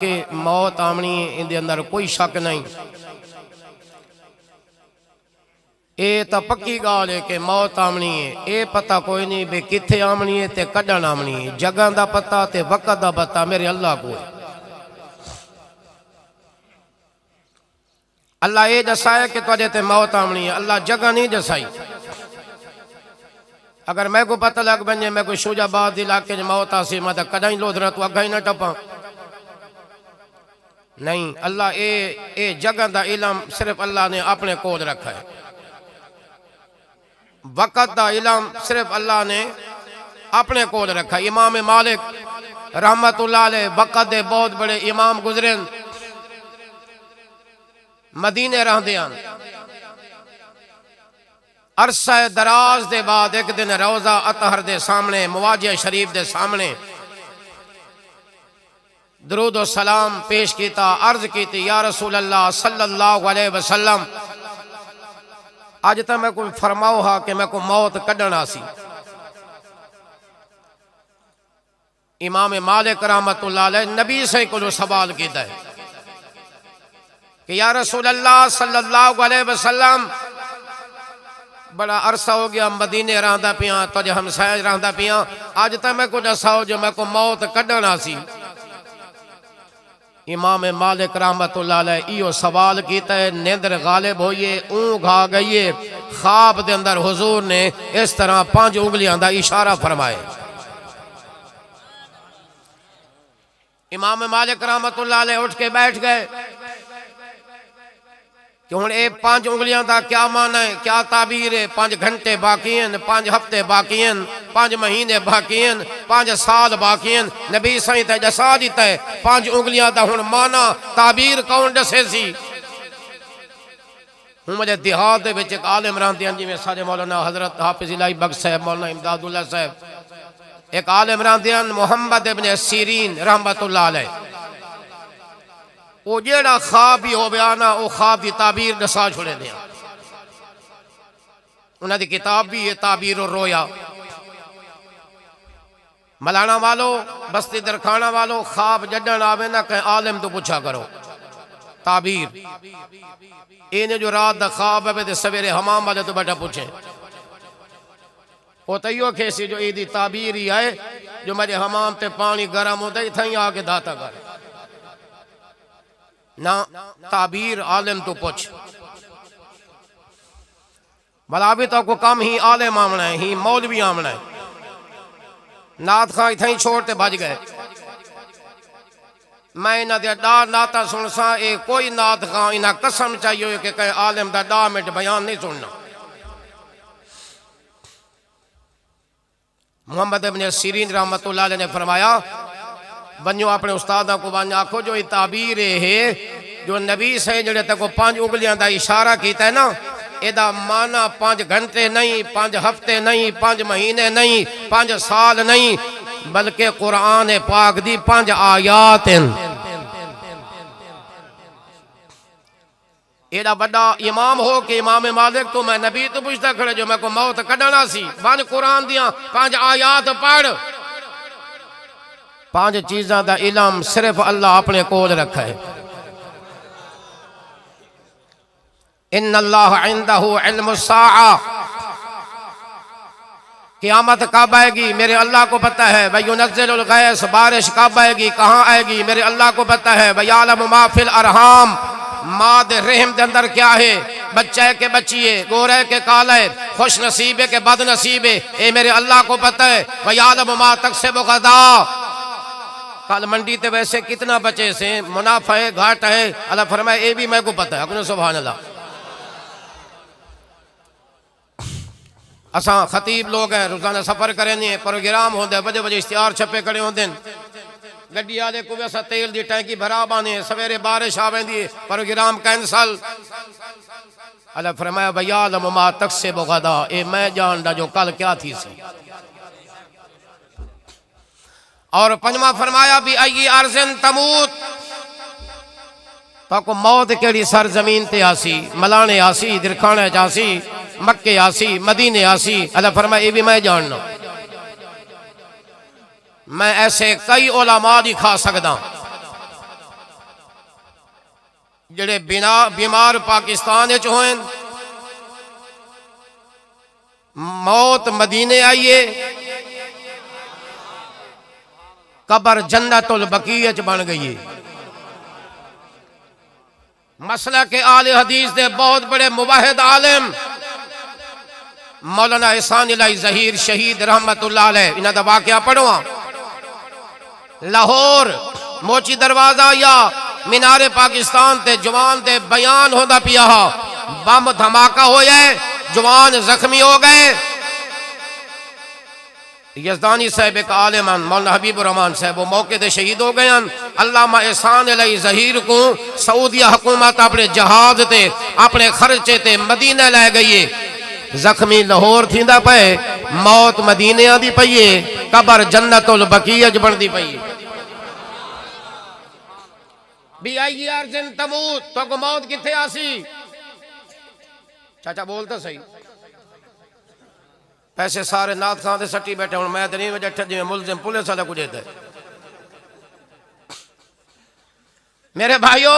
کہ موت آمنی ان دے اندر کوئی شک نہیں. اے تا پکی گال ہے کہ موت آمنی ہے. اے پتہ کوئی نہیں بے کتھے آمنی ہے تے کڈن آمنی ہے. جگہ دا پتہ تے وقت دا پتہ میرے اللہ کو ہے. اللہ اے دسائے کہ تجھے تے موت آمنی ہے. اللہ جگہ نہیں دسائی. اگر میں کو پتہ لگ بنجے میں کوئی شوجہ بعد علاقے جو موت آسی میں تا کدائیں لودھ تو اگھائی نہ ٹپاں. نہیں، اللہ اے جگہ دا علم صرف اللہ نے اپنے کود رکھا ہے. وقت دا علم صرف اللہ نے اپنے کود رکھا ہے. امام مالک رحمت اللہ علیہ وقت دے بہت بڑے امام گزرین، مدینے رہ دیاں. عرصہ دراز دے بعد ایک دن روضہ اطہر دے سامنے مواجہ شریف دے سامنے درود و سلام پیش کیتا. عرض کیتی یا رسول اللہ صلی اللہ علیہ وسلم آج تا میں کوئی فرماؤ ہا کہ میں کو موت کڈنا سی. امام مالک رحمت اللہ علیہ نبی سے کو سوال کیتا ہے کہ یا رسول اللہ صلی اللہ علیہ وسلم بڑا عرصہ ہو گیا مدینے رہندا پیاں تجھے ہمسائے رہندا پیاں. آج تا میں کو دساؤ جو میں کو موت کڈنا سی. امام مالک رحمت اللہ علیہ ایو سوال کیتا ہے. نیندر غالب ہوئیے، اونگ آ گئیے. خواب دے اندر حضور نے اس طرح 5 انگلیاں دا اشارہ فرمائے. امام مالک رحمت اللہ علیہ اٹھ کے بیٹھ گئے کہ ہن اے 5 انگلیاں دا کیا معنی ہے، کیا تعبیر ہے. 5 گھنٹے باقی ہیں، 5 ہفتے باقی ہیں، 5 مہینے باقی ہیں، 5 سال باقی ہیں. نبی سائیں تے جسا دیتا ہے 5 انگلیاں دا ہن معنی تعبیر کون دسے سی. ہوں مجھے دیہات دے وچ ایک عالم رہندے ہیں جی میں سارے مولانا حضرت حافظ الہی بخش صاحب، مولانا امداد اللہ صاحب. ایک عالم رہندے ہیں محمد ابن سیرین رحمت اللہ علیہ. وہ جیڑا خواب ہی ہو بیانا وہ خواب دی تعبیر دسا چھوڑے دیا. انہاں دی کتاب بھی ہے تعبیر الرویا. ملانا والو بستی درکھانا والو خواب جڈن آوے نہ کہ عالم تو پوچھا کرو تعبیر. اینے جو رات دا خواب ہے تے سویرے حمام والے تو بیٹھا پوچھیں. وہ تیو کھیسی جو ایدی تعبیر ہی ہے جو میرے حمام تے پانی گرم ہوتا ہی تھیں آگے داتا کر. نہ تعبیر عالم تو پوچھ. بلابی تو کو کم ہی عالم آمنا ہے، ہی مولوی آمنا ہے. نات خواہ تھیں چھوڑتے بھج گئے. میں انہاں دے ڈا ناتا سن سا اے کوئی نات خواہ انہاں قسم چاہیے کہ کہیں عالم دا 10 منٹ بیان نہیں سننا. محمد ابن سیرین رحمت اللہ علیہ نے فرمایا بنیو اپنے استادہ کو بانجا آکھو جو یہ تعبیر ہے جو نبی سے جڑے تک 5 انگلیاں دا اشارہ کیتا ہے نا ایدہ معنی 5 گھنٹے نہیں، 5 ہفتے نہیں، 5 مہینے نہیں، 5 سال نہیں، بلکہ قرآن پاک دی 5 آیات ہیں. ایڈا بڑا امام ہو کہ امام مالک تو میں نبی تو پوچھتا کھڑے جو میں کو موت کڈنا سی. 5 قرآن دیاں 5 آیات پڑھ. 5 چیزاں دا علم صرف اللہ اپنے کول رکھا ہے. ان اللہ عندہ علم الساعہ. قیامت کب آئے گی میرے اللہ کو پتہ ہے. وَيُنَزِّلُ الْغَيْثَ بارش کب آئے گی کہاں آئے گی میرے اللہ کو پتہ ہے. وَيَعْلَمُ مَا فِي الْأَرْحَامِ ماں دے رحم دے اندر کیا ہے، بچہ ہے کہ بچی ہے، گورے کے کالا ہے، خوش نصیب ہے کہ بد نصیب ہے، اے میرے اللہ کو پتہ ہے. وَيَعْلَمُ مَا تَكْسِبُ غَدًا. کل منڈی تے ویسے کتنا بچے سے منافع ہے گھاٹ ہے. اللہ فرمائے اے بھی میں کو پتہ ہے. اپنے سبحان اللہ. اساں خطیب لوگ ہیں روزانہ سفر کریں نہیں پروگرام ہوندے بجے بجے اشتہار چھپے کڑے ہوندے. گڈی آلے کو ویسا تیل دی ٹینکی بھرا بانے سویرے بارش آویں دی پروگرام کینسل. اللہ فرمایا وَيَعْلَمُ مَا تَكْسِبُ غَدًا. اے میں جاندا جو کل کیا تھی سی. اور 5واں فرمایا بھی ای ارضن تموت. تو کو موت کیڑی سرزمین تے آسی، ملانے آسی، درکھانے جاسی، مکے آسی، مدینے آسی. اللہ فرمایا یہ بھی میں جاننا. میں ایسے کئی علماء دکھا سکتا جڑے بیمار پاکستان وچ ہوئے موت مدینے آئیے قبر جنت البقیع وچ بن گئی مسئلہ کے آل حدیث دے بہت بڑے مباحد عالم مولانا احسان الہی ظہیر شہید رحمت اللہ علیہ انہاں دا واقعہ پڑھواں لاہور موچی دروازہ یا مینار پاکستان تے جوان دے بیان ہوندا پیا بم دھماکہ ہویا ہے جوان زخمی ہو گئے یزدانی صاحب ایک عالم مولانا حبیب الرحمان صاحب وہ موقع دے شہید ہو گئے علامہ احسان الہی ظہیر کو سعودیہ حکومت اپنے جہاز تے اپنے خرچے تے مدینہ لے گئی زخمی لاہور تھیندا پئے موت مدینے آدی پئیے قبر جنت البقیع بن دی پئی بھی آئی ارجن تموت تو کو موت کتھے آسی چاچا بولتا صحیح پیسے سارے نات خان دے سٹی بیٹھے ہوں میں دنی میں جٹھے جو ملزم پولیس والا کچھ ہے میرے بھائیو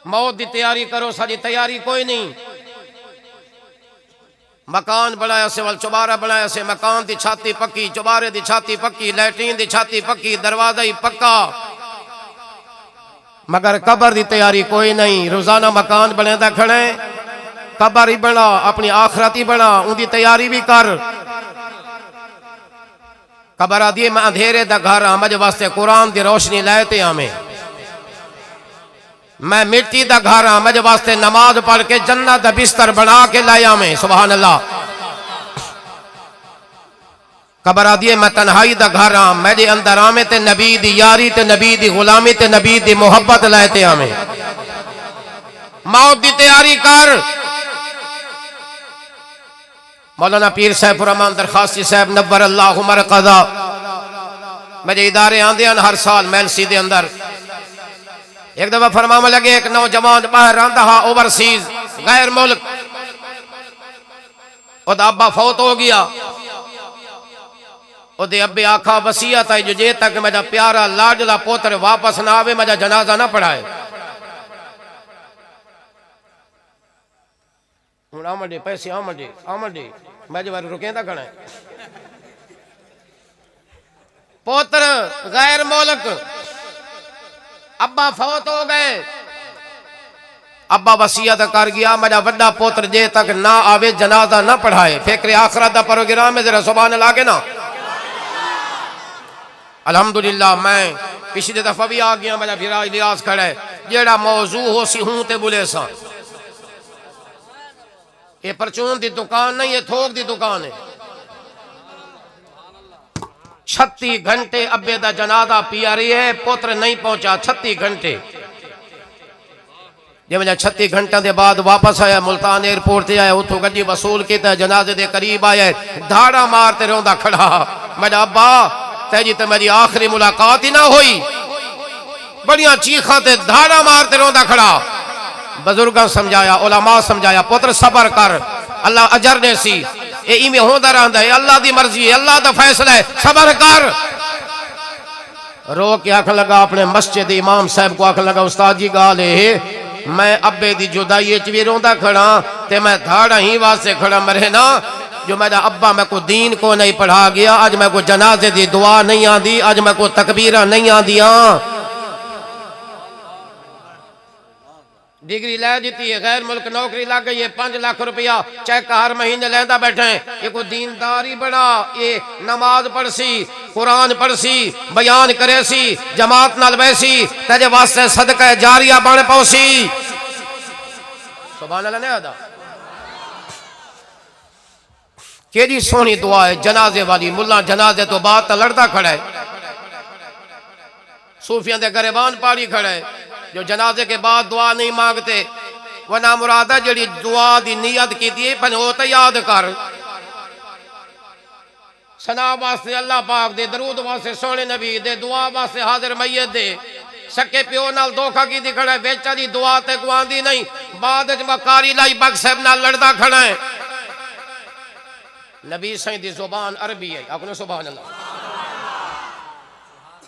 موت دی تیاری کرو ساری تیاری کوئی نہیں مکان بنایا سے وال چوبارہ بنایا سے مکان دی چھاتی پکی چوبارے دی چھاتی پکی لیٹرین دی چھاتی پکی دروازہ ہی پکا مگر قبر دی تیاری کوئی نہیں روزانہ مکان بنے دا کھڑے قبر ہی بنا اپنی آخرت ہی بنا ان دی تیاری بھی کر قبر آدھی میں اندھیرے دا گھر مجھے واسطے قرآن دی روشنی لائے ہمیں میں مٹی دا گھر مجھے واسطے نماز پڑھ کے جنت دا بستر بنا کے لائے ہمیں سبحان اللہ قبر آدھی میں تنہائی دا گھر میرے اندر آمیں تے نبی دی یاری تے نبی دی غلامی تے نبی دی محبت لائے ہمیں موت دی تیاری کر مولانا پیر صاحب الرحمان درخواستی صاحب نبر اللہ مرقدہ میرے ادارے آندے ہیں ہر سال میلسی دے اندر ایک دفعہ فرمانے لگے ایک نوجوان باہر آندہ اوورسیز غیر ملک او دا ابا فوت ہو گیا او دے ابے آکھا وصیت ہے جو جے تک میرا پیارا لاڈلا پوتر واپس نہ آوے میرا جنازہ نہ پڑھائے آمڈے پیسے آمڈے میں جو بارے رکیں دا کھڑا ہے پوتر غیر مولک ابا فوت ہو گئے ابا وصیت کر گیا میرا وڈا پوتر جے تک نہ آوے جنازہ نہ پڑھائے فکر آخرت دا پروگرام میں ذرا سبحان اللہ کے نا الحمدللہ میں پچھلے دفعہ بھی آ گیا میرا بھیرا الیاس کھڑا ہے جیڑا موضوع ہو سی ہوں تے بولے سا یہ پرچون دی دکان نہیں یہ تھوک دی دکان ہے 36 گھنٹے ابے دا جنازہ پیا رہی ہے پوتر نہیں پہنچا 36 گھنٹے جب میں 36 گھنٹے دے بعد واپس آیا ملتان ایئرپورٹ تے آیا اتھو گڈی وصول کیتا جنازے دے قریب آیا دھاڑا مارتے روندا کھڑا میرا ابا تیجی تے میری آخری ملاقات ہی نہ ہوئی بڑیاں چیخاں تے دھاڑا مارتے روندا کھڑا بزرگاں سمجھایا علماء سمجھایا پتر صبر کر اللہ اجر دے سی اے ایمیں ہوندہ رہندہ ہے اللہ دی مرضی ہے اللہ دا فیصلہ ہے صبر کر رو کے آنکھ لگا اپنے مسجد امام صاحب کو آنکھ لگا استاد جی گالے میں ابے دی جدائی چوی روندہ کھڑا تے میں دھاڑا ہی واسے کھڑا مرے نا جو میرا ابا میں کو دین کو نہیں پڑھا گیا آج میں کو جنازے دی دعا نہیں آدھی آج میں کو تکبیرہ نہیں آدھیاں ڈگری لے دیتی ہے غیر ملک نوکری لگ گئی ہے 5 لاکھ روپیہ چیک ہر مہینے لیندہ بیٹھے ہیں یہ کو دینداری بڑا یہ نماز پڑھ سی قرآن پڑھ سی بیان کرے سی جماعت نال بیسی تیجے واسطے صدقہ جاریہ بن پوسی سبحان اللہ نہیں آدھا کیجی سونی دعا ہے جنازے والی ملہ جنازے تو بعد تا لڑتا کھڑا ہے صوفیان دے گریبان پاڑی کھڑا ہے جو جنازے کے بعد دعا نہیں مانگتے وہ نامرادہ جڑی دعا دی نیت کی دی پن ہوتا یاد کر سنا واسطے اللہ پاک دے درود واسطے سونے نبی دے دعا واسطے حاضر میت دے سکے پیو نال دھوکا کی دی کھڑا ہے بیچا دی دعا تے گوان دی نہیں بعد مکاری لائی بگ صاحب نال لڑدا کھڑا ہے نبی سائیں دی زبان عربی ہے اپنے سبحان اللہ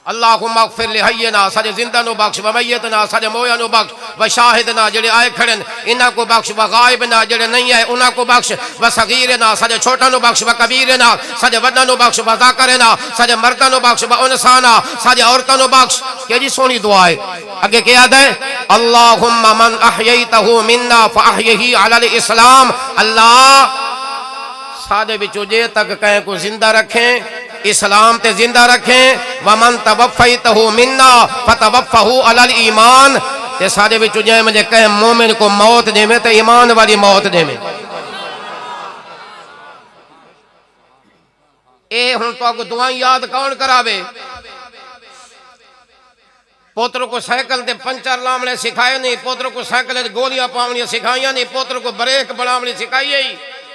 اللہم اغفر لحینا ساڈے زندہ نو بخش و میتنا ساڈے مویا نو بخش و شاہدنا جڑے آئے کھڑن انہاں کو بخش و غائبنا جڑے نہیں آئے انہاں کو بخش و صغیرنا ساڈے چھوٹا نو بخش و کبیرنا ساڈے وڈا نو بخش و ذاکرنا ساڈے مرداں نو بخش و انسانا ساڈے عورتاں نو بخش کہ جی سونی دعا ہے اگے کیا ہے اللہم من احییتہ منا فاحیہ علی الاسلام اللہ ساڈے وچوں جے تک کہیں کو زندہ رکھیں اسلام تے زندہ رکھیں ومن توفیتہ منا فتوفہ علی الایمان تے ساڈے وچوں جے مجھے کہیں مومن کو موت دے میں تے ایمان والی موت دے میں اے ہن تو کو دعائیں یاد کون کراوے پوتر کو سائیکل تے پنچر لامنے سکھائے نہیں پوتر کو سائیکل تے گولیاں پاونی سکھائیاں نہیں پوتر کو بریک بناونی سکھائی ہی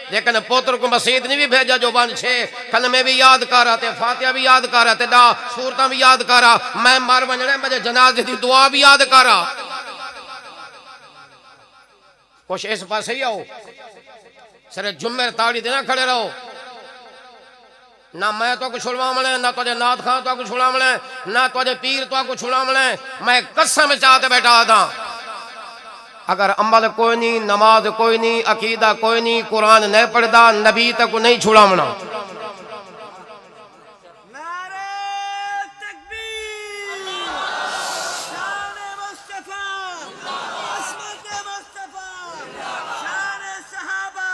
لیکن پوتر کو مسجد نہیں بھی بھیجا جو بان چھے کلمے بھی یاد کرا تے فاتحہ بھی یاد کرا تے دا سورتاں بھی یاد کرا میں مار ونجنے مجھے جنازے دی دعا بھی یاد کرا کچھ اس پاس ہی آؤ سرے جمعہ تاڑی دینا کھڑے رہو نہ میں تو کو چھڑوا ملے نہ تجھے نات خان تو کو چھڑوا ملے نہ تجھے پیر تو کو چھڑوا ملے میں قسم چاہتے بیٹھا تھا اگر عمل کوئی نہیں نماز کوئی نہیں عقیدہ کوئی نہیں قرآن نہیں پڑھدا نبی تک نہیں چھڑا منا نعرہ تکبیر شان مصطفیٰ عصمت مصطفیٰ شان صحابہ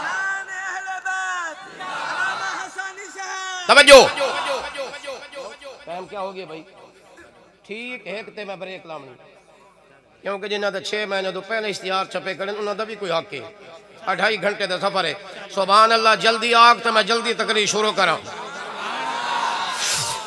شان اہل بیت علامہ حسانی صاحب توجہ ٹائم کیا ہو گیا بھائی ٹھیک ایک تے میں بریک لامنی کیونکہ جنہاں دے 6 مہینے تو پہلے اشتہار چھپے کریں انہاں دا بھی کوئی حق ہے 2.5 گھنٹے دا سفر ہے سبحان اللہ جلدی آگ تو میں جلدی تقریر شروع کرا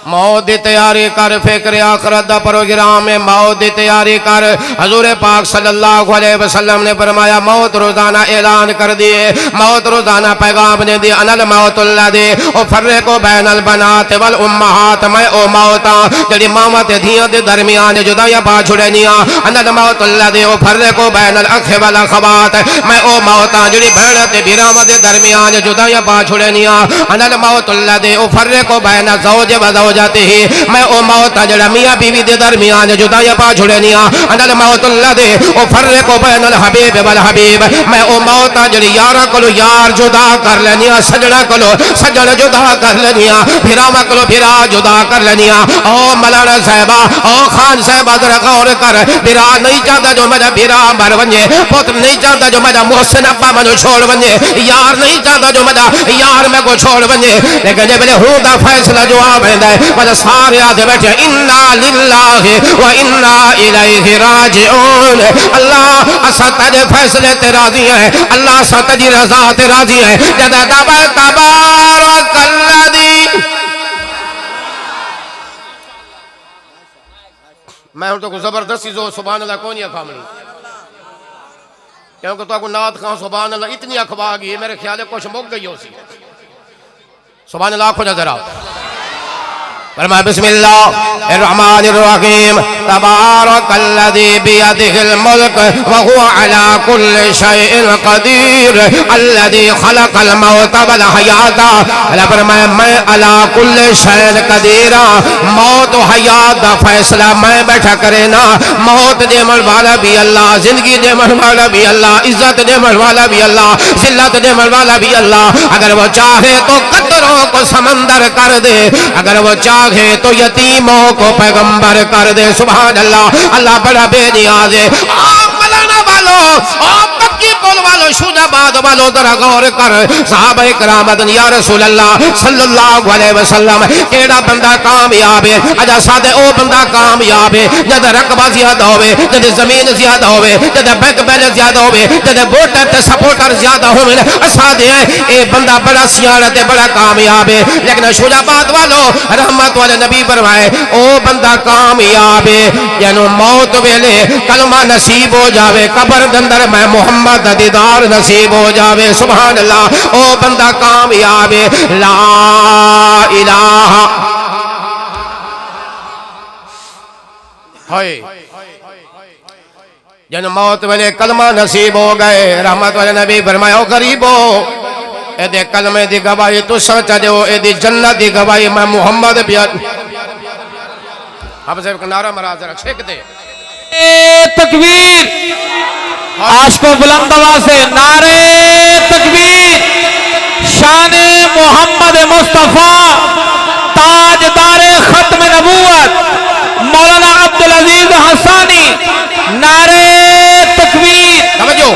موت دی تیاری کر فکر آخرت دا پروگرام ہے موت دی تیاری کر حضور پاک صلی اللہ علیہ وسلم نے فرمایا موت روزانہ اعلان کر دیے موت روزانہ پیغام نے دی انل موت اللہ دے او فرقو بین البنات والامہات میں او موتا جڑی ماما تے دھیاں دے درمیان جدائیاں پا چھڑنیاں انل موت اللہ دے او فرقو بین الاخ والاخوات میں او موتا جڑی بھیڑ تے بیراما دے درمیان جدائیاں پا چھڑنیاں انل موت اللہ دے او فرقو بین زوج و جاتے ہی میں او موت جڑا میاں بیوی دے درمیان جدائیاں پا چھڑنیاں انل موت اللہ دے او فرقو بین الحبیب والحبیب میں او موت جڑی یارا کلو یار جدا کر لینیاں سجڑا کلو سجڑ جدا کر لینیاں پھراما کلو پھرا جدا کر لینیاں او مولانا صاحبہ او خان صاحبہ ذرا غور کر پھرا نہیں چاہتا جو میرا پھرا مر ونجے پتر نہیں چاہتا جو میرا محسن ابا منو چھوڑ ونجے یار نہیں چاہتا جو میرا یار میں کو چھوڑ ونجے لیکن جب ہوں دا فیصلہ جو آویندا ہے مجھے سارے آدھے بیٹھے انا للہ و انا الیہ راجعون اللہ اسا تجھے فیصلے تے راضی ہیں اللہ اسا تجھے رضا تے راضی ہیں جدہ تبارک الذی میں ان تو کو زبردستی زور سبحان اللہ کونی اکھامنی کیونکہ تو کو نات خان سبحان اللہ اتنی اخوا گئی میرے خیال ہے کچھ مک گئی ہو سی سبحان اللہ کھو نظر آؤ فرمائے بسم اللہ الرحمن الرحیم تبارک الذی بیدہ الملک وهو على كل شيء قدیر الذی خلق الموت والحیات اللہ فرمائے میں على كل شيء قدیر موت و حیات دا فیصلہ میں بیٹھا کرے نا موت دے من والا بھی اللہ زندگی دے من والا بھی اللہ عزت دے من والا بھی اللہ ذلت دے من والا بھی اللہ اگر وہ چاہے تو قطروں کو سمندر کر دے اگر وہ چاہے تو یتیموں کو پیغمبر کر دے سبحان اللہ اللہ بڑا بے نیاز ہے ملانا والو پکی پول والو شجاباد والو ذرا غور کر صحابہ کرام یا رسول اللہ صلی اللہ علیہ وسلم کیڑا بندہ کامیاب ہے اجا سادے او بندہ کامیاب ہے جد رقبہ زیادہ ہوئے جد زمین زیادہ ہوئے جد بینک بیلنس زیادہ ہوئے جد ووٹر تے سپورٹر زیادہ ہوئے سادے ہیں اے بندہ بڑا سیاڑت ہے بڑا کامیاب ہے لیکن شجاباد والو رحمت والے نبی فرمائے او بندہ کامیاب ہے یعنی موت ویلے کلمہ نصیب ہو جاوے قبر دندر میں محمد دیدار نصیب ہو جاوے سبحان اللہ او بندہ کامیاب ہے لا الہ ہائے جن موت ویلے کلمہ نصیب ہو گئے رحمت والے نبی فرمائے او غریبو اے دے کلمے دی گواہی تو سچ دیو اے دی جنت دی گواہی میں محمد بیان اب سے نعرہ مرا ذرا چھیک دے تکبیر عاشقوں بلند آواز سے نعرے تکبیر شان محمد مصطفیٰ تاجدار ختم نبوت مولانا عبدالعزیز حسانی نعرے تکبیر توجہ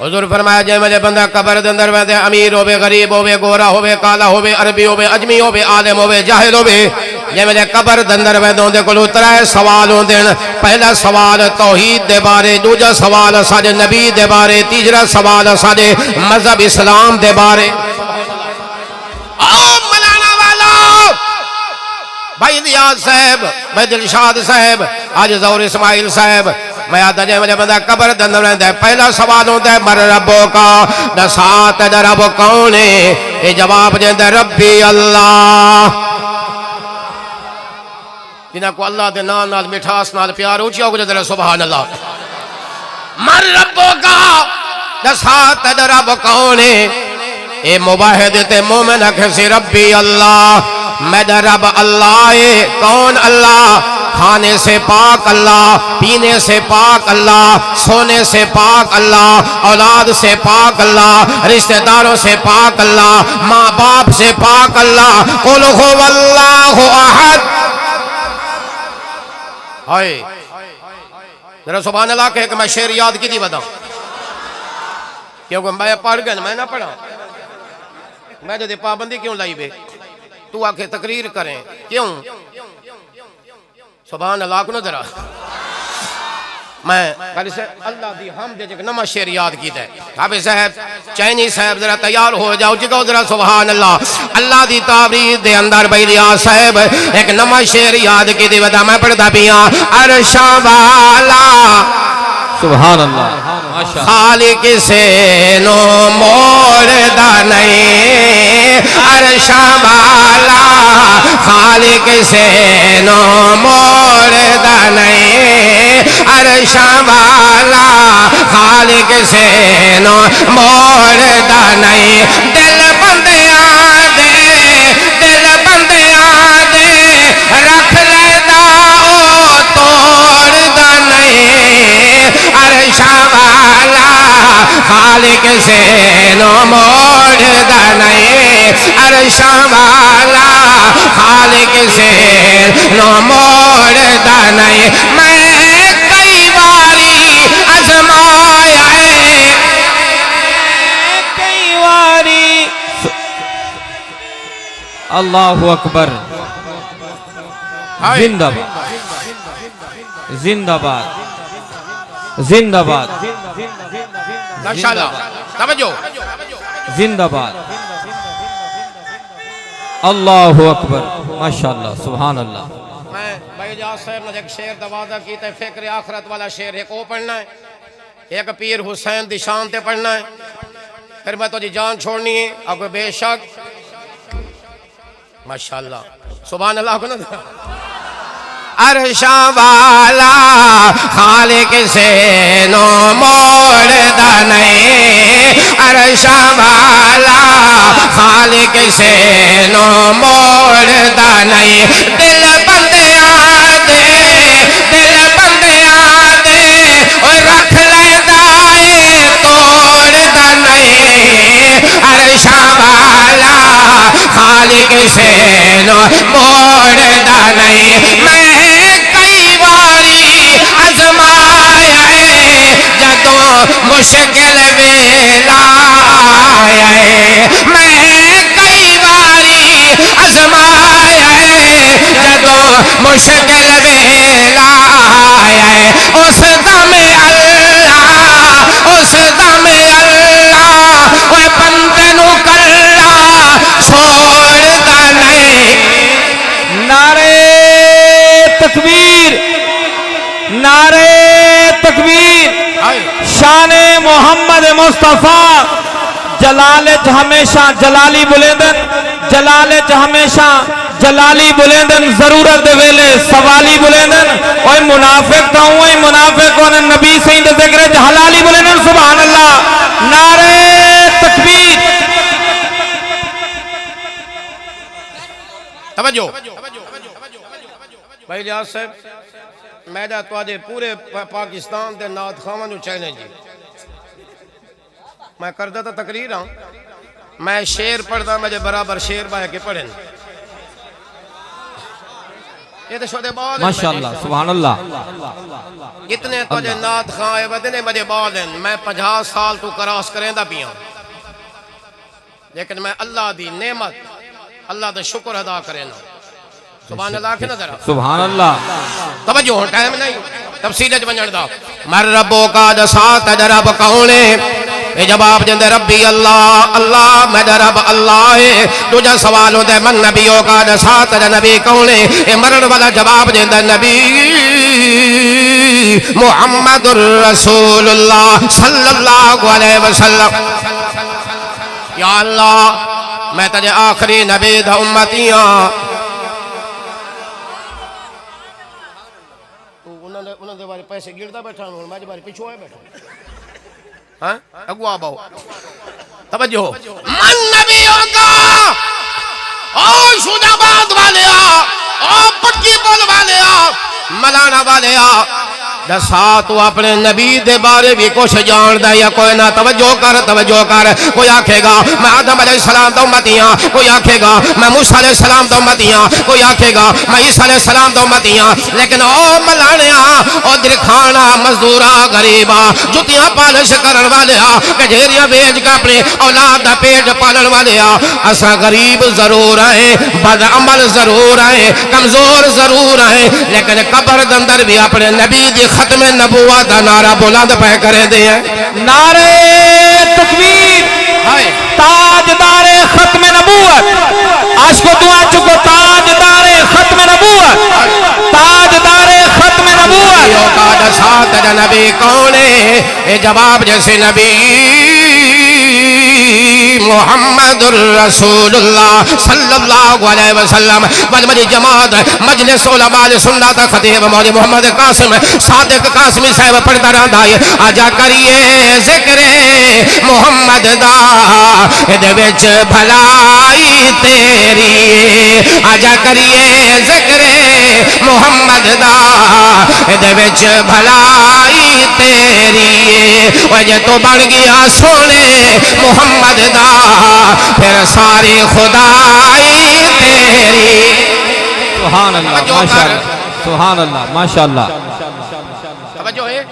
حضور فرمایا جے مجھے بندہ قبر دے اندر ویندے امیر ہوے غریب ہوے گورا ہوے کالا ہوے عربی ہوے اجمی ہوے عالم ہوے جاہل ہوے جے مجھے قبر دے اندر ویندے دے کولوں ترے سوال ہوندے پہلا سوال توحید دے بارے دوجا سوال ساڈے نبی دے بارے تیسرا سوال ساڈے مذہب اسلام دے بارے مولانا والا بھائی دیاز صاحب بھائی دلشاد صاحب آج ظہور اسماعیل صاحب میں آتا جائے مجھے بندہ قبر دندر رہتا ہے پہلا سوال ہوتا ہے مر ربوں کا نسات ہے رب کون ہے یہ جواب دیتا ہے ربی اللہ جنہاں کو اللہ دے نام نال مٹھاس نال پیار اونچی ہو گئے سبحان اللہ مر ربوں کا نسات ہے رب کون ہے اے مباہد تے مومن کسی ربی اللہ میرا رب اللہ ہے کون اللہ کھانے سے پاک اللہ پینے سے پاک اللہ سونے سے پاک اللہ اولاد سے پاک اللہ رشتہ داروں سے پاک اللہ ماں باپ سے پاک اللہ قل هو اللہ احد ہائے ذرا سبحان اللہ کہے کہ میں شعر یاد کی تھی بتاؤں کیونکہ میں پڑھ گیا میں نہ پڑھا میں جو پابندی کیوں لائی بے تو آکے تقریر کریں کیوں سبحان اللہ کو ذرا میں کل سے اللہ دی حمد ایک نما شعر یاد کیتا ہے حافظ صاحب چینی صاحب ذرا تیار ہو جاؤ جگہ ذرا سبحان اللہ اللہ دی تعبیر دے اندر بیلیا صاحب ایک نما شعر یاد کی دی ودا میں پڑھتا پیاں عرشاں والا سبحان اللہ خالق سے نو موردہ نہیں عرشاں والا خالق سے نو موردہ نہیں عرشاں والا خالق سے نو موردہ نہیں دل بندیاں دے رکھ لینا او توڑدہ نہیں عرشاں والا خالق سے نو موڑدہ نہیں عرشاں والا خالق سے نو موڑدہ نہیں میں کئی باری آزمایا کئی باری اللہ اکبر زندہ باد زندہ باد زندہ باد ماشاءاللہ توجہ زندہ باد اللہ اکبر ماشاءاللہ سبحان اللہ میں بھائی جاز صاحب نے ایک شعر دوادہ کیتا ہے فکر آخرت والا شعر ایک وہ پڑھنا ہے ایک پیر حسین دی شان تے پڑھنا ہے پھر میں تو جی جان چھوڑنی ہے اب بے شک ماشاءاللہ سبحان اللہ کو نا عرشاں والا خالق سے نو موڑدہ نہیں عرشاں والا خالق سے نو موڑدہ نہیں دل بندیاں دے اور رکھ لینا توڑدہ نہیں عرشاں والا خالق سے نو موڑدہ نہیں میں کئی باری آزمایا جدوں مشکل ویلا آیا میں کئی باری آزمایا جدوں مشکل ویلا آیا اس دم اللہ وہ بندے نو کلا چھوڑدا نہیں نعرے تکبیر نعرے تکبیر شان محمد مصطفیٰ جلالت ہمیشہ جلالی بلیندن جلالت ہمیشہ جلالی بلیندن ضرورت دے ویلے سوالی بلیندن اوہ منافق تھا اوہ منافق ہونے نبی سید ذکر حلالی بلیندن سبحان اللہ نعرے تکبیر توجہ بھائی ریاض صاحب میڈا تواجے پورے پاکستان دے نات خواہاں نو چیلنج جی میں کردہ تا تقریر ہوں میں شیر پڑھدا مجھے برابر شیر باہے کے پڑھیں یہ تو شودے بعد ماشاءاللہ سبحان اللہ اتنے تجھے نات خواہ ودنے مجھے بعد ہیں میں 50 سال تو کراس کریں دا پیاں لیکن میں اللہ دی نعمت اللہ دا شکر ادا کریں سبحان اللہ کے نظر سبحان اللہ توجہ ٹائم نہیں تفصیلت بنجن دا مر ربو کا دسات رب کونے اے جواب جند ربی اللہ اللہ میں رب اللہ ہے تجھا سوالوں دے من نبیوں کا دسات نبی کونے اے مرن والا جواب جند نبی محمد الرسول اللہ صلی اللہ علیہ وسلم یا اللہ میں تجھے آخری نبی دا امتیاں انہوں نے بارے پیسے گردا بیٹھا ہوں میں بارے پیچھو ہے بیٹھا ہاں اگوا باؤ توجہ من نبیوں کا او شجاباد والے او پٹکی بول والے ملانا والے دسا تو اپنے نبی دے بارے بھی کچھ جان دا یا کوئی نہ توجہ کر کوئی آکھے گا میں آدم علیہ السلام دا امتیاں کوئی آکھے گا میں موسیٰ علیہ السلام دا امتیاں کوئی آکھے گا میں عیسیٰ علیہ السلام دا امتیاں لیکن او ملانیاں او درکھانا مزدورا غریبا جتیاں پالش کرن والے کجھیریاں بیج کا اپنے اولاد دا پیٹ پالن والے اسا غریب ضرور ہیں بد عمل ضرور ہیں کمزور ضرور ہیں لیکن قبر دندر بھی اپنے نبی دی ختم نبوت نعرہ بلند پہ کرے دے ہیں نعرہ تکبیر تاجدار ختم نبوت عاشق دعا چکو تاجدار ختم نبوت تاجدار ختم نبوت نبیوں کا دسات نبی کونے اے جواب جیسے نبی محمد الرسول اللہ صلی اللہ علیہ وسلم مجمع جماعت مجلس علماء سنت خطیب مولی محمد قاسم صادق قاسمی صاحب پڑھتا رہا ہے آجا کریے ذکر محمد دا دے وچ بھلائی تیری آجا کریے ذکر محمد دا دے وچ بھلائی تیری وجہ تو بڑھ گیا سونے محمد دا پھر ساری خدائی تیری سبحان اللہ ماشاءاللہ سبحان اللہ ماشاءاللہ توجہ ہے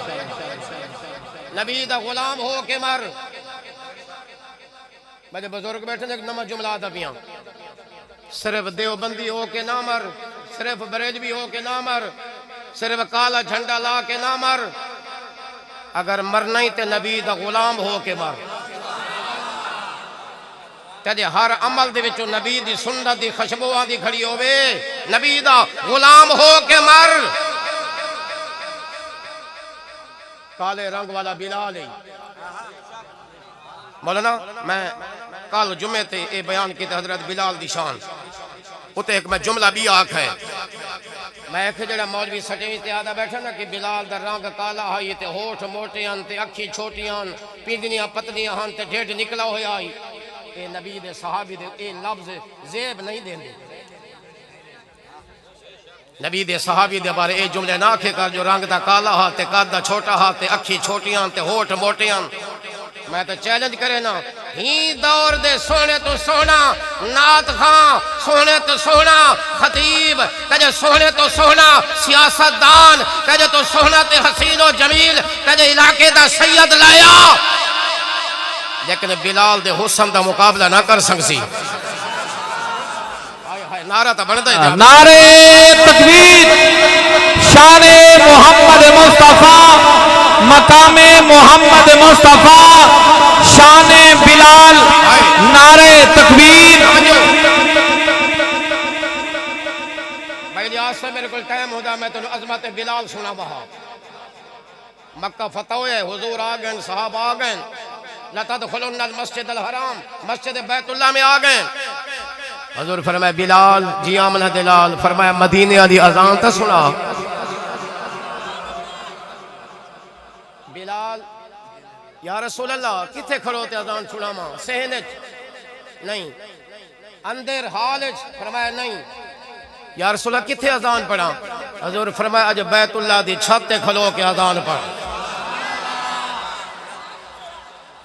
نبی دا غلام ہو کے مر بڑے بزرگ بیٹھے ایک نمہ جملہ آتا پیاں صرف دیوبندی ہو کے نہ مر صرف بریلوی ہو کے نہ مر صرف کالا جھنڈا لا کے نہ مر اگر مرنا ہی تے نبی دا غلام ہو کے مر تے ہر عمل دے وچوں نبی دی سنت دی خوشبو آندی کھڑی ہوے نبی دا غلام ہو کے مر کالے رنگ والا بلال ہے مولانا میں کال جمعے تے اے بیان کی تے حضرت بلال دی شان اتے ایک میں جملہ بھی آکھ ہے میں ایک جڑا مولوی سٹیج تے آدھا بیٹھا نا کہ بلال دا رنگ کالا ہے تے ہوٹھ موٹے ہن تے اکھی چھوٹی ہن پیندنیاں پتلیاں ہن تے ڈھڈ نکلا ہویا ہے اے نبی دے صحابی دے اے لفظ زیب نہیں دیندے نبی دے صحابی دے بارے اے جملے نہ کھے کر جو رنگ دا کالا ہا تے قد دا چھوٹا ہا تے اکھی چھوٹیاں تے ہوٹھ موٹیاں میں تو چیلنج کرے نا ہی دور دے سونے تو سونا نات خان سونے تو سونا خطیب تجھے سونے تو سونا سیاست دان تجھے تو سونا تے حسین و جمیل تجھے علاقے دا سید لایا لیکن بلال دے حسن دا مقابلہ نہ کر سکسی نعرہ تا بڑھتا ہے نعرہ تکبیر شان محمد مصطفیٰ مقام محمد مصطفیٰ شان بلال نعرہ تکبیر بھائی لیاز سے میرے کو ٹائم ہو دا میں تو عظمت بلال سنا بہا مکہ فتح ہوئے حضور آگئن صحابہ آگئن لَتَدْخُلُنَّ الْمَسْجِدَ الْحَرَامِ مسجد بیت اللہ میں آگئن حضور فرمائے بلال جی آمنہ دلال فرمائے مدینے علی اذان تا سنا بلال یا رسول اللہ کتے کھڑوتے اذان سنا ماں سہنج نہیں اندر حالج فرمائے نہیں یا رسول اللہ کتے اذان پڑھا حضور فرمایا اج بیت اللہ دی چھت تے کھلو کے اذان پڑھ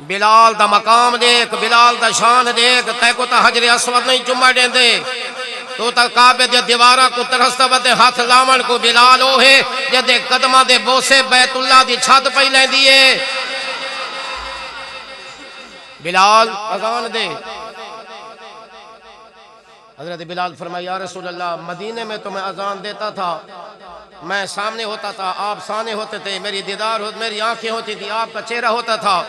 بلال دا مقام دیکھ بلال دا شان دیکھ تے کو تا حجر اسود نہیں چمہ دیں دے تو تا کعبے دے دیوارہ کو ترستا بدے ہاتھ لامن کو بلال ہو ہے جدے قدمہ دے بوسے بیت اللہ دی چھت پہ لیں دیئے بلال اذان دے حضرت بلال فرمایا یا رسول اللہ مدینے میں تو میں اذان دیتا تھا میں سامنے ہوتا تھا آپ سامنے ہوتے تھے میری دیدار ہوتی میری آنکھیں ہوتی تھی آپ کا چہرہ ہوتا تھا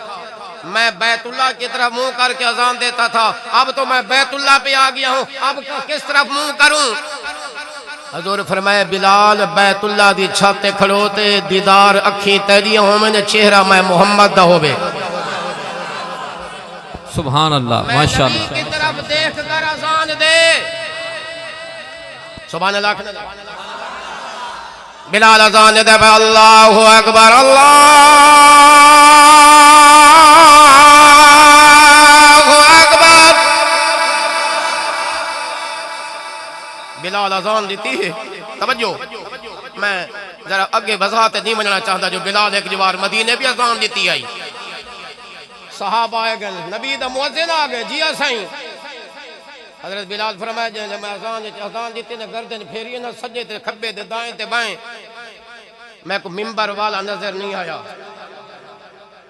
میں بیت اللہ کی طرف منہ کر کے اذان دیتا تھا اب تو میں بیت اللہ پہ آ گیا ہوں اب کس طرف منہ کروں حضور فرمایا بلال بیت اللہ دی چھت تے کھڑوتے دیدار اکھیں تیریاں ہوں میں نے چہرہ میں محمد دا ہوئے سبحان اللہ میں ماشاءاللہ نبی کی طرف دیکھ کر اذان دے سبحان اللہ کہنے دے بلال اذان دے بے اللہ اکبر اللہ اکبر بلال اذان دیتی ہے توجہ میں ذرا اگے وضاحت نہیں مننا چاہتا جو بلال ایک جوار مدینے بھی اذان دیتی آئی صحابہ آئے گئے نبی دا مؤذن آگئے جی سائیں حضرت بلال فرمایا جب میں اذان دیتے نے گردن پھیریے نہ سجے تے کھبے تے دائیں تے بائیں میں کو ممبر والا نظر نہیں آیا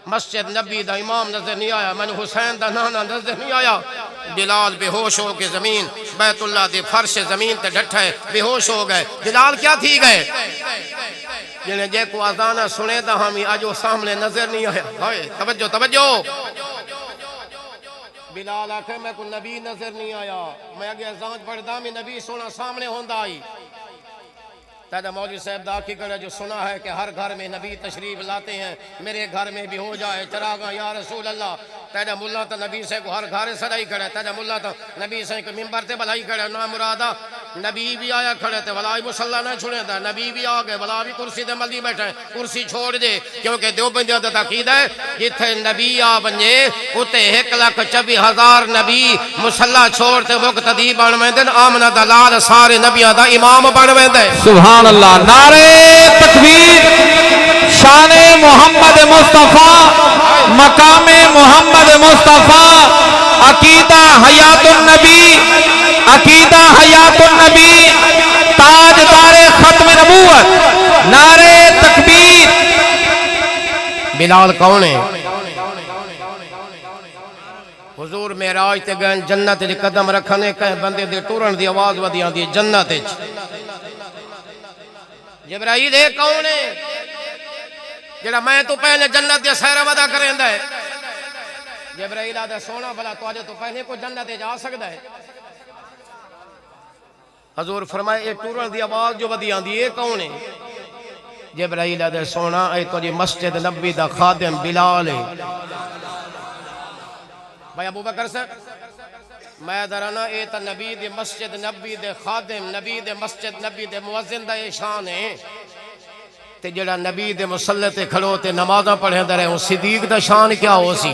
مسجد نبی دا امام نظر نہیں آیا میں نے حسین دا نانا نظر نہیں آیا بلال بے ہوش ہو کے زمین بیت اللہ دے فرش زمین تے ڈٹھے بے ہوش ہو گئے بلال کیا تھی گئے جنہیں جے کو آزانہ سنے دا ہمیں آج وہ سامنے نظر نہیں آیا توجہ توجہ بلال آکھے میں کو نبی نظر نہیں آیا میں آگے ازان پڑھدا میں نبی سونا سامنے ہوندہ آئی تیدہ مولوی صاحب دا کی کرے جو سنا ہے کہ ہر گھر میں نبی تشریف لاتے ہیں میرے گھر میں بھی ہو جائے چراغاں یا رسول اللہ تیدہ ملا تا نبی سے کو ہر گھر سڑائی کھڑے تیدہ ملا تا نبی سے کو ممبر تے بلائی کھڑے نا مرادہ نبی بھی آیا کھڑے تے ولائی مسلح نہ چھوڑے تھا نبی بھی آگئے ولا بھی کرسی دے ملدی بیٹھے کرسی چھوڑ دے کیونکہ دیوبندیاں دا تاقید ہے جتھے نبی آ بنجے اتے 1,24,000 نبی مسلح چھوڑ تے مقتدی بنویں دن آمنہ دلال سارے نبیاں دا امام بنویں دے سبحان اللہ نعرہ تکبیر شان محمد مصطفیٰ مقام محمد مصطفیٰ عقیدہ حیات النبی عقیدہ حیات النبی تاجدار ختم نبوت نعرہ تکبیر بلال کون ہے حضور معراج تے گئے جنت دے قدم رکھنے کہیں بندے دے ٹورن دی آواز ودیاں دی جنت دے جبرائیل ہے کون ہے جڑا میں تو پہلے جنت دے سیر ودا کریں دے جبرائیل آدھا سونا بلا تو آجے تو پہلے کو جنت دے جا سکتا ہے حضور فرمائے اے ٹورن دی آواز جو ودیاں دی اے کون ہے جبرائیل آدھا سونا اے تو جی مسجد نبی دا خادم بلال ہے بھائی ابو بکر سے میں درانا اے تا نبی دے مسجد نبی دے خادم نبی دے مسجد نبی دے مؤذن دا شان ہے تے جڑا نبی دے مصلی تے کھڑو تے نمازاں پڑھیں دے رہے ہوں صدیق دا شان کیا ہو سی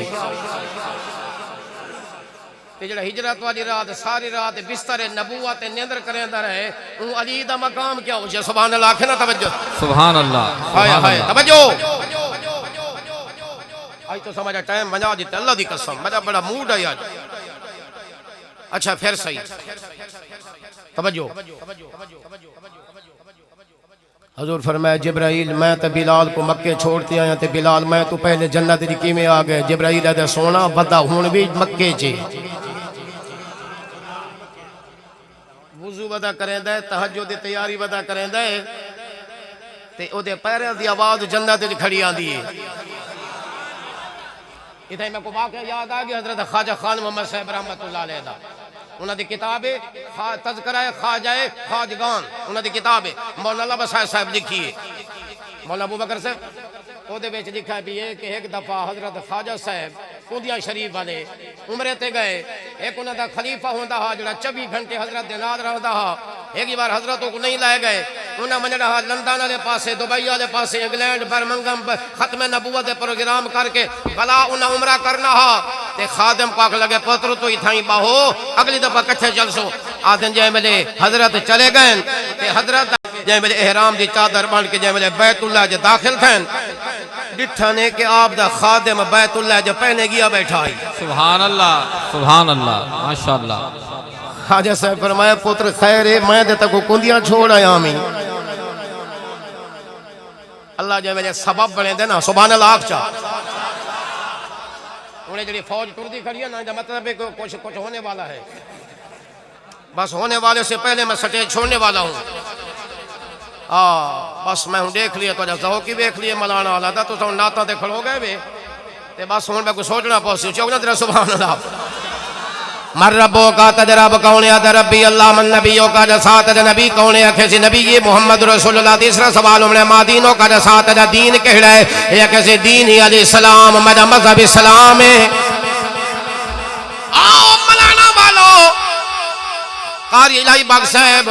تے جڑا ہجرت والی رات ساری رات بستر نبوت نیندر کریں دے رہے ہوں علی دا مقام کیا ہو سی سبحان اللہ آکھے نا توجہ سبحان اللہ ہائے ہائے توجہ آج تو سمجھا ٹائم بنا دیتے اللہ دی قسم میرا بڑا موڈ ہے آج اچھا پھر صحیح توجہ حضور فرمایا جبرائیل میں تے بلال کو مکے چھوڑتے آیا تے بلال میں تو پہلے جنت دی کی میں آ گئے جبرائیل آدھے سونا بدا ہون بھی مکے چے وضو بدا کریں دے تہجد دی تیاری بدا کریں دے تے او دے پیرے دی آواز جنت دی کھڑی آندی ہے اتھائی میں کو واقعہ یاد آگی حضرت خواجہ خان محمد صاحب رحمت اللہ علیہ دا انہوں نے کتاب تذکرہ خواجہ خواجگان انہوں نے کتاب مولانا بسائے صاحب لکھی ہے مولانا ابو بکر صاحب وہ دے بیچ لکھا ہے بھی ہے کہ ایک دفعہ حضرت خواجہ صاحب کندیاں شریف والے عمرے تے گئے ایک انہوں دا خلیفہ ہوندہ ہا جڑا 24 گھنٹے حضرت دیناد رہندہ ہا ایک بار حضرتوں کو نہیں لائے گئے انہوں نے رہا لندن والے پاسے دبئی والے پاسے انگلینڈ برمنگم ختم نبوت پروگرام کر کے بلا انہوں عمرہ کرنا ہا تے خادم کو آکھ لگے پتر تو ہی تھائیں باہو اگلی دفعہ کچھے چل سو آدھن جائے ملے حضرت چلے گئے تے حضرت جائے ملے احرام دی چادر بن کے جائے ملے بیت اللہ جے داخل تھیں ڈٹھانے کہ آپ دا خادم بیت اللہ جو پہنے گیا بیٹھا ہی سبحان اللہ ماشاءاللہ خواجہ صاحب فرمایا پتر خیر ہے میں دے تک کندیاں چھوڑ آیا ہمیں اللہ جو میرے سبب بنے دینا سبحان اللہ آگ چاہ انہیں جڑی فوج ٹردی کھڑی ہے نا مطلب ہے کہ کچھ ہونے والا ہے بس ہونے والے سے پہلے میں سٹیج چھوڑنے والا ہوں بس میں ہوں دیکھ لیا تو ذوقی دیکھ لیے ملانا والا تھا تو سب ناتا دے کھڑو گئے بھی بس ہوں میں کو سوچنا پہنچی چوکنا تیرا سبحان اللہ من ربو کا تجرب کون ہے ربی اللہ من نبیوں کا جسات نبی کون ہے کیسے نبی یہ محمد رسول اللہ تیسرا سوال ہم نے مادینوں کا جسات دین کہڑا ہے یا کیسے دین ہی علیہ السلام میرا مذہب اسلام ہے آؤ ملانا والو قاری الہی باغ صاحب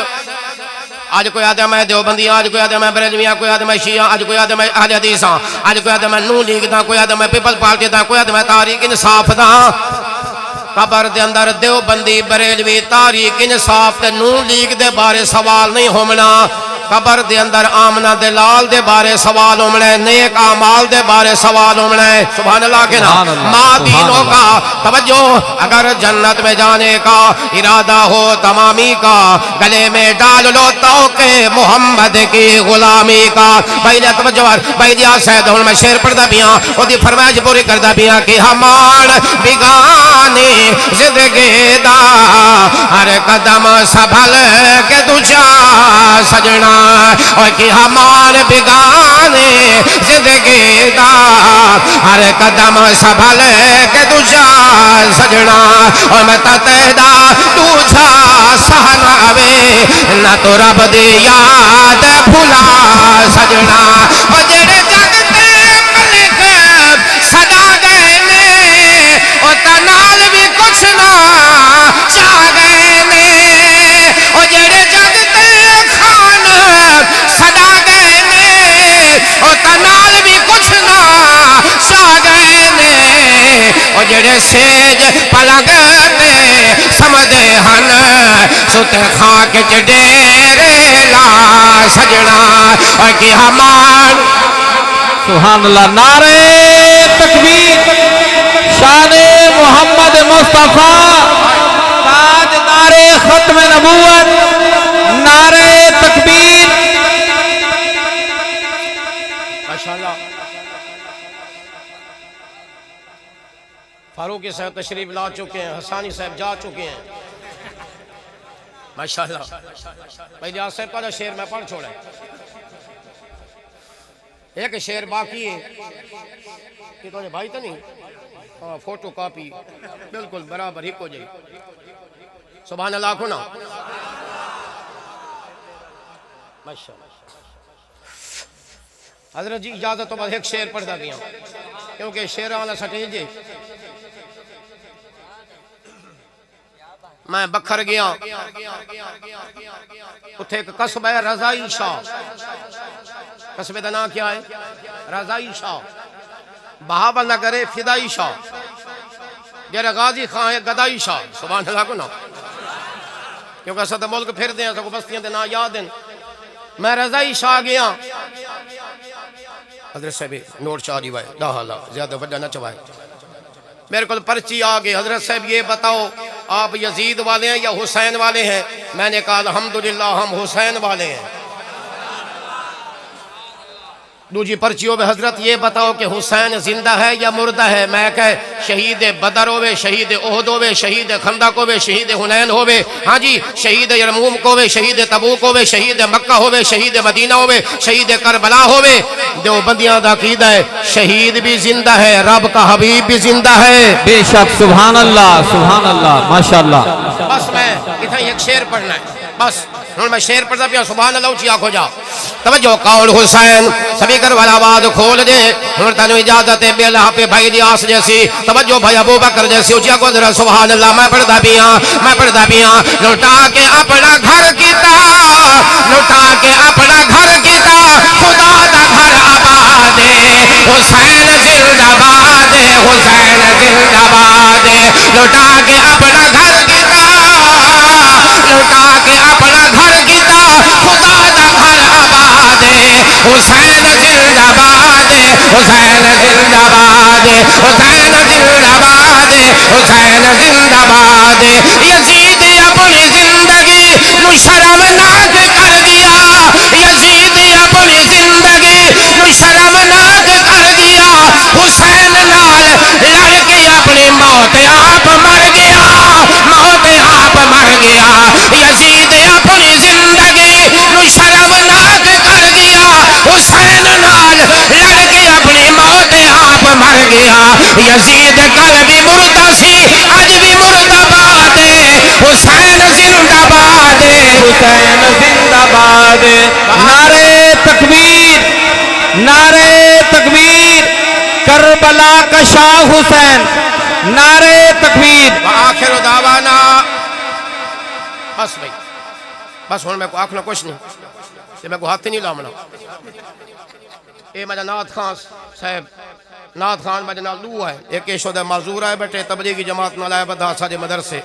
آج کوئی آدم ہے دیوبندی آج کوئی آدم ہے بریلویاں کوئی آدم ہے شیعہ آج کوئی آدم ہے اہل حدیثاں آج کوئی آدم ہے نون لیگ دا کوئی آدم ہے پیپل پارٹی دا کوئی آدم ہے تحریک انصاف دا قبر دے اندر دیوبندی بریلوی تحریک انصاف تے نون لیگ دے بارے سوال نہیں ہومنا قبر دے اندر آمنہ دے لال دے بارے سوال ہومنا ہے نیک اعمال دے بارے سوال ہومنا ہے سبحان اللہ کے نام ماں دینوں کا توجہ اگر جنت میں جانے کا ارادہ ہو تمامی کا گلے میں ڈال لو توقع محمد کی غلامی کا بھائی توجہ بھائی دیا سید ہوں میں شیر پڑھتا بیاں وہ دی فرمائش پوری کرتا بیاں کہ ہمان بگانی زندگی دا ہر قدم سبھل کے تجھا سجنا اور کہ ہمان بگانے زندگی دا ہر قدم سبھل کے تجھا سجنا اور میں تتیدہ تجھا سہناوے نہ تو رب دی یاد بھولا سجنا اور جڑے جگتے ملک صدا گئے نے اور تنال بھی کچھ نہ چاہ گئے نے اور جڑے جگتے خان صدا گئے نے اور تنال بھی کچھ نہ چاہ گئے نے اور جڑے سیج پلگتے سمدے ہن ستے خاک چڈیرے لا سجنا اور کہ ہمان سبحان اللہ نعرہ تکبیر شان محمد مصطفیٰ تاجدار ختم نبوت نعرہ تکبیر ماشاءاللہ فاروقی صاحب تشریف لا چکے ہیں حسانی صاحب جا چکے ہیں ماشاءاللہ بھائی جہاں صاحب کا شعر میں پڑھ چھوڑا ہے ایک شعر باقی ہے کہ تو بھائی تو نہیں فوٹو کاپی بالکل برابر ہی کو جائے سبحان اللہ کو نا ماشاءاللہ حضرت جی اجازت تو بعد ایک شعر پڑھتا گیا کیونکہ شعر والا سٹیج ہے میں بکھر گیا اتھے ایک قصبہ ہے رضائی شاہ قصبے دا نام کیا ہے رضائی شاہ بہاول نہ کرے فدائی شاہ جیرے غازی خان ہے گدائی شاہ سبحان اللہ کو نا کیونکہ اسا تو ملک پھر دیں اسا کو بستیاں دے نا یاد ہیں میں رضائی شاہ گیا حضرت صاحب نوٹ چاری وائے دا حالا زیادہ وڈا نہ چوائے میرے کو پرچی آگے حضرت صاحب یہ بتاؤ آپ یزید والے ہیں یا حسین والے ہیں میں نے کہا الحمدللہ ہم حسین والے ہیں دوجی پرچیوں میں حضرت یہ بتاؤ کہ حسین زندہ ہے یا مردہ ہے میں کہے شہید بدر ہوئے شہید احد ہوئے شہید خندق ہوئے شہید حنین ہوئے ہاں جی شہید یرموم ہوئے شہید تبوک ہوئے شہید مکہ ہوئے شہید مدینہ ہوئے شہید کربلا ہوئے دیوبندیاں دا عقیدہ ہے شہید بھی زندہ ہے رب کا حبیب بھی زندہ ہے بے شک سبحان اللہ ماشاءاللہ بس میں اتنا ایک شعر پڑھنا ہے بس میں شعر پڑھتا پیا سبحان اللہ اچھی آنکھو جا توجہ قول حسین سبھی کر والا آواز کھول دے ہن تنو اجازت ہے بے اللہ پہ بھائی لیاس جیسی توجہ بھائی ابو بکر جیسی اچھی آنکھو ذرا سبحان اللہ میں پڑھتا پیا لوٹا کے اپنا گھر کیتا لوٹا کے اپنا گھر کیتا خدا دا گھر آباد حسین زندہ باد حسین زندہ باد لوٹا کے اپنا گھر کیتا حسین زندہ باد حسین زندہ باد حسین زندہ باد حسین زندہ باد یزید اپنی زندگی نو شرمناک کر دیا یزید اپنی زندگی نو شرمناک کر دیا حسین نال لڑ کے اپنی موت آپ مر گیا موت آپ مر گیا یزید اپنی زندگی نو شرمناک کر دیا حسین نال لڑ کے اپنی موت آپ مر گیا یزید کل بھی مردہ سی اج بھی مردہ باد حسین زندہ باد حسین زندہ باد نعرہ تکبیر نعرہ تکبیر کربلا کا شاہ حسین نعرہ تکبیر وآخر دعوانا بس بھئی بس ہون میں کو آخنا کچھ نہیں یہ میں کو ہاتھ نہیں لامنا اے مجھے نات خان صاحب نات خان مجھے نال دو ہے ایک شہدہ معذور ہے بیٹے تبلیغی جماعت نہ لائے بدھا ساجے مدرسے